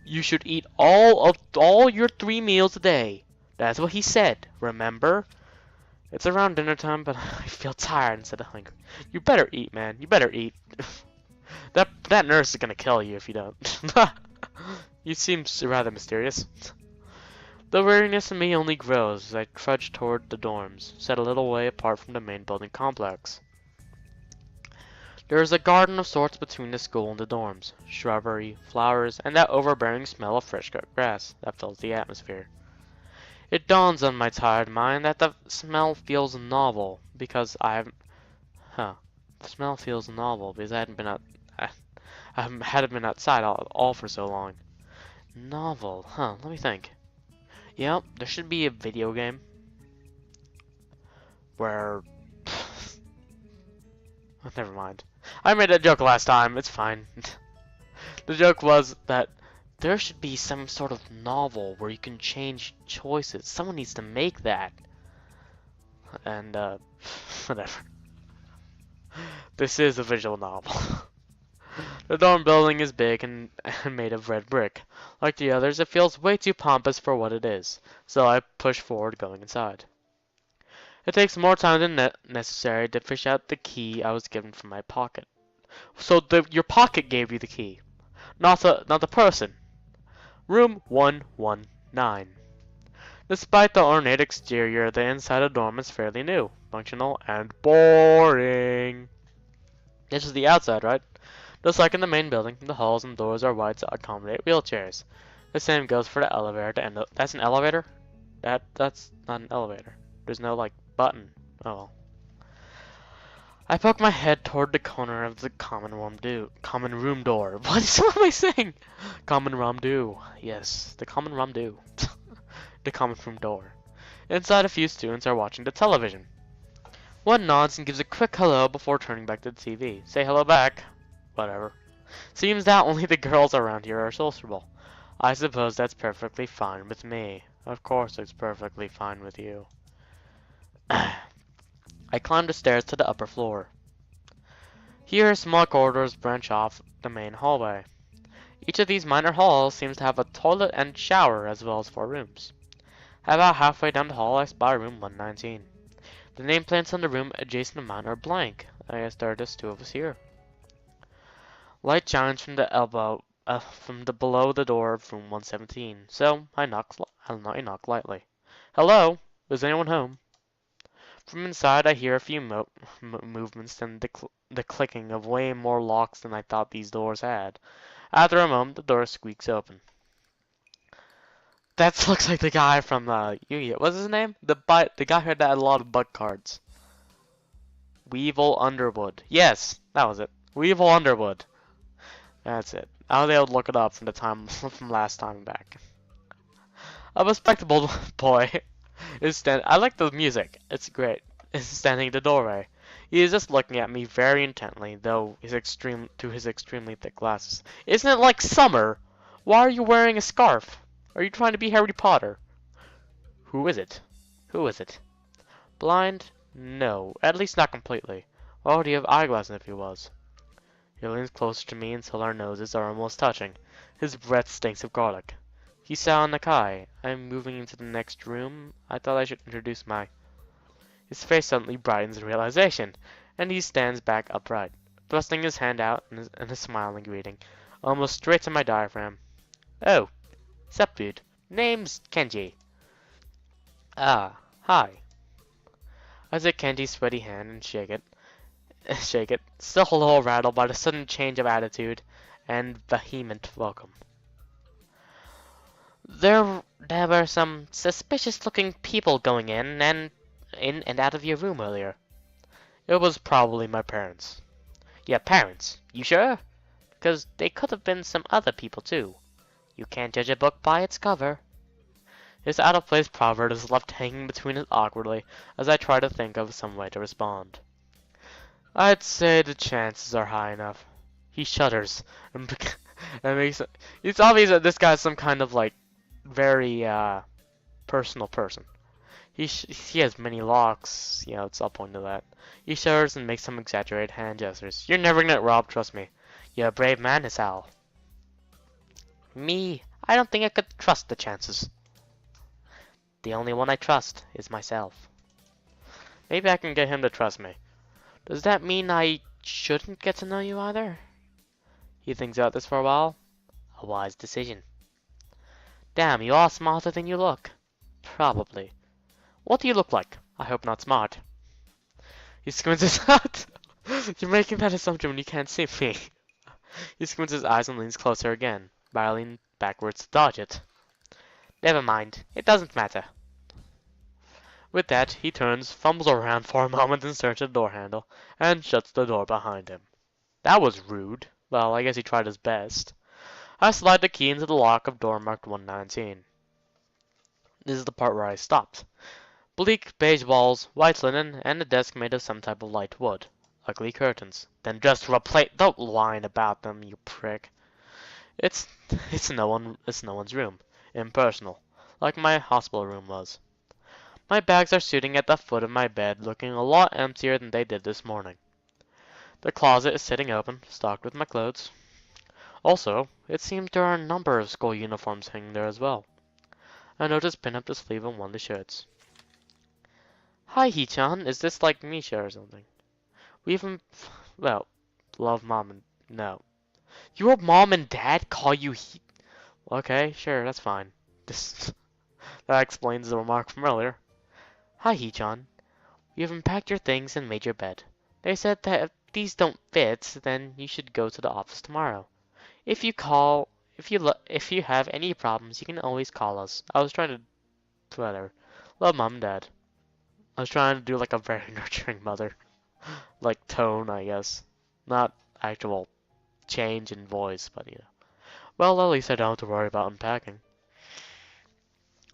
You should eat all your 3 meals a day. That's what he said, remember? It's around dinner time, but I feel tired instead of hungry. You better eat, man. You better eat. That nurse is gonna kill you if you don't. You seem rather mysterious. The weariness in me only grows as I trudge toward the dorms, set a little way apart from the main building complex. There is a garden of sorts between the school and the dorms, shrubbery, flowers, and that overbearing smell of fresh cut grass that fills the atmosphere. It dawns on my tired mind that the smell feels novel because I hadn't been out. I hadn't been outside all for so long. Novel, huh? Let me think. Yep, there should be a video game where. Never mind. I made that joke last time. It's fine. The joke was that there should be some sort of novel where you can change choices. Someone needs to make that. And, whatever. This is a visual novel. The dorm building is big and made of red brick. Like the others, it feels way too pompous for what it is, so I push forward going inside. It takes more time than necessary to fish out the key I was given from my pocket. So your pocket gave you the key, not the person. Room 119. Despite the ornate exterior, the inside of the dorm is fairly new, functional, and boring. This is the outside, right? Just like in the main building, the halls and doors are wide to accommodate wheelchairs. The same goes for the elevator to end up. That's an elevator? That's not an elevator. There's no, like, button. Oh well. I poke my head toward the corner of the common room door. What am I saying? Common room door. Yes, the common room door. The common room door. Inside, a few students are watching the television. One nods and gives a quick hello before turning back to the TV. Say hello back. Whatever. Seems that only the girls around here are sociable. I suppose that's perfectly fine with me. Of course it's perfectly fine with you. I climb the stairs to the upper floor. Here, small corridors branch off the main hallway. Each of these minor halls seems to have a toilet and shower as well as 4 rooms. About halfway down the hall, I spy room 119. The nameplates on the room adjacent to mine are blank. I guess there are just 2 of us here. Light shines from the below the door of room 117, so I knock lightly. Hello? Is anyone home? From inside, I hear a few movements and the clicking of way more locks than I thought these doors had. After a moment, the door squeaks open. That looks like the guy from Yu-Gi-Oh! What's his name? The guy who had a lot of bug cards. Weevil Underwood. Yes, that was it. Weevil Underwood. That's it. I was able to look it up from last time back. A respectable boy is standing. I like the music. It's great. Is standing in the doorway. He is just looking at me very intently, though through his extremely thick glasses. Isn't it like summer? Why are you wearing a scarf? Are you trying to be Harry Potter? Who is it? Who is it? Blind? No, at least not completely. Why would he have eyeglasses if he was? He leans closer to me until our noses are almost touching. His breath stinks of garlic. Hisao Nakai. I'm moving into the next room. I thought I should introduce my... His face suddenly brightens in realization, and he stands back upright, thrusting his hand out in a smiling greeting, almost straight to my diaphragm. Oh, sup dude. Name's Kenji. Ah, hi. I take Kenji's sweaty hand and shake it, still a little rattled by the sudden change of attitude and vehement welcome. There were some suspicious-looking people going in and out of your room earlier. It was probably my parents. Your parents? You sure? Because they could have been some other people too. You can't judge a book by its cover. His out-of-place proverb is left hanging between us awkwardly as I try to think of some way to respond. I'd say the chances are high enough. He shudders and makes it. It's obvious that this guy's some kind of like very personal person. He has many locks. You know, it's all point to that. He shudders and makes some exaggerated hand gestures. You're never gonna get robbed, trust me. You're a brave man, Hisao. Me, I don't think I could trust the chances. The only one I trust is myself. Maybe I can get him to trust me. Does that mean I shouldn't get to know you either? He thinks about this for a while. A wise decision. Damn, you are smarter than you look. Probably. What do you look like? I hope not smart. He squints his eyes. You're making that assumption when you can't see me. He squints his eyes and leans closer again, barreling backwards to dodge it. Never mind. It doesn't matter. With that, he turns, fumbles around for a moment in search of the door handle, and shuts the door behind him. That was rude. Well, I guess he tried his best. I slide the key into the lock of door marked 119. This is the part where I stopped. Bleak beige walls, white linen, and a desk made of some type of light wood. Ugly curtains. Then just replace. Don't whine about them, you prick. It's no one's room. Impersonal, like my hospital room was. My bags are sitting at the foot of my bed, looking a lot emptier than they did this morning. The closet is sitting open, stocked with my clothes. Also, it seems there are a number of school uniforms hanging there as well. I notice pin up the sleeve on one of the shirts. Hi, Hee-chan. Is this like Misha or something? We even, well, love mom and no. Your mom and dad call you He? Okay, sure, that's fine. This that explains the remark from earlier. Hi, Hee-chan. You've unpacked your things and made your bed. They said that if these don't fit, then you should go to the office tomorrow. If you have any problems, you can always call us. I was trying to, whatever. Love, Mom and Dad. I was trying to do like a very nurturing mother, like tone, I guess, not actual change in voice, but you know. Well, at least I don't have to worry about unpacking.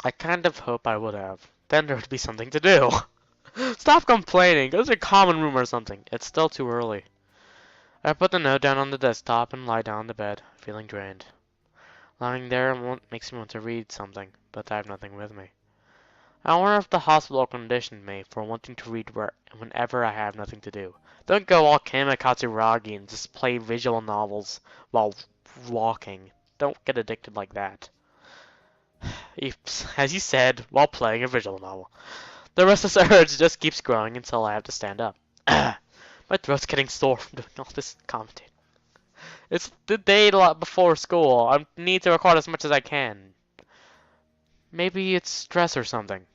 I kind of hope I would have. Then there would be something to do. Stop complaining. Go to the common room or something. It's still too early. I put the note down on the desktop and lie down on the bed, feeling drained. Lying there makes me want to read something, but I have nothing with me. I wonder if the hospital conditioned me for wanting to read whenever I have nothing to do. Don't go all kamikaze ragi and just play visual novels while walking. Don't get addicted like that. As you said, while playing a visual novel. The restless urge just keeps growing until I have to stand up. My throat's getting sore from doing all this commentating. It's the day before school. I need to record as much as I can. Maybe it's stress or something.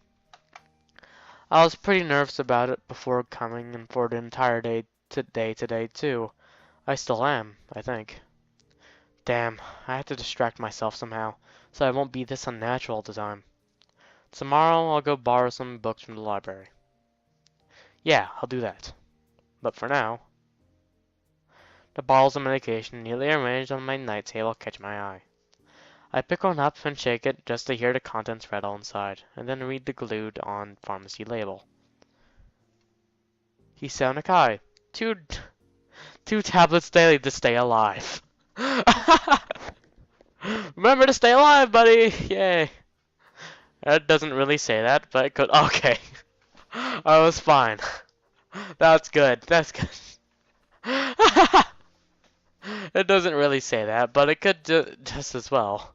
I was pretty nervous about it before coming and for the entire day today too. I still am, I think. Damn, I have to distract myself somehow, so I won't be this unnatural all the time. Tomorrow I'll go borrow some books from the library. Yeah, I'll do that. But for now, the bottles of medication neatly arranged on my night table catch my eye. I pick one up and shake it just to hear the contents rattle inside, and then read the glued-on pharmacy label. Hisao two tablets daily to stay alive. Remember to stay alive, buddy! Yay. It doesn't really say that, but it could. Okay. I was fine. That's good. That's good. It doesn't really say that, but it could just as well.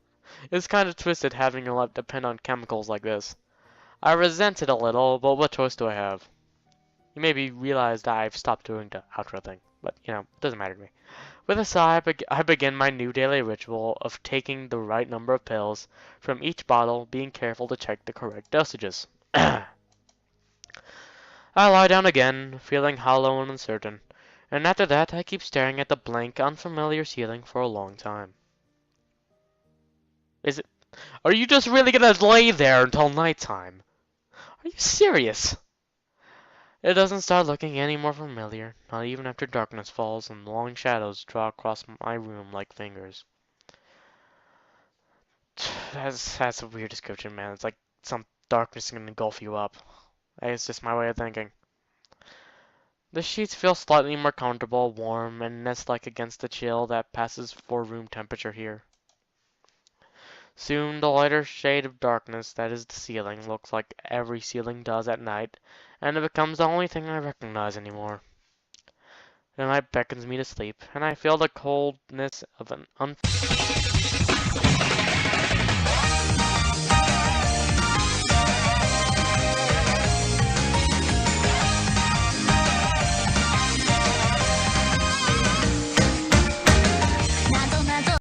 It's kind of twisted having your life depend on chemicals like this. I resent it a little, but what choice do I have? You maybe realize that I've stopped doing the outro thing, but you know, it doesn't matter to me. With a sigh, I begin my new daily ritual of taking the right number of pills from each bottle, being careful to check the correct dosages. I lie down again, feeling hollow and uncertain, and after that I keep staring at the blank, unfamiliar ceiling for a long time. Are you just really gonna lay there until nighttime? Are you serious? It doesn't start looking any more familiar, not even after darkness falls and long shadows draw across my room like fingers. That's a weird description, man. It's like some darkness is gonna engulf you up. It's just my way of thinking. The sheets feel slightly more comfortable, warm, and nest-like against the chill that passes for room temperature here. Soon the lighter shade of darkness that is the ceiling looks like every ceiling does at night, and it becomes the only thing I recognize anymore. and night beckons me to sleep, and I feel the coldness of an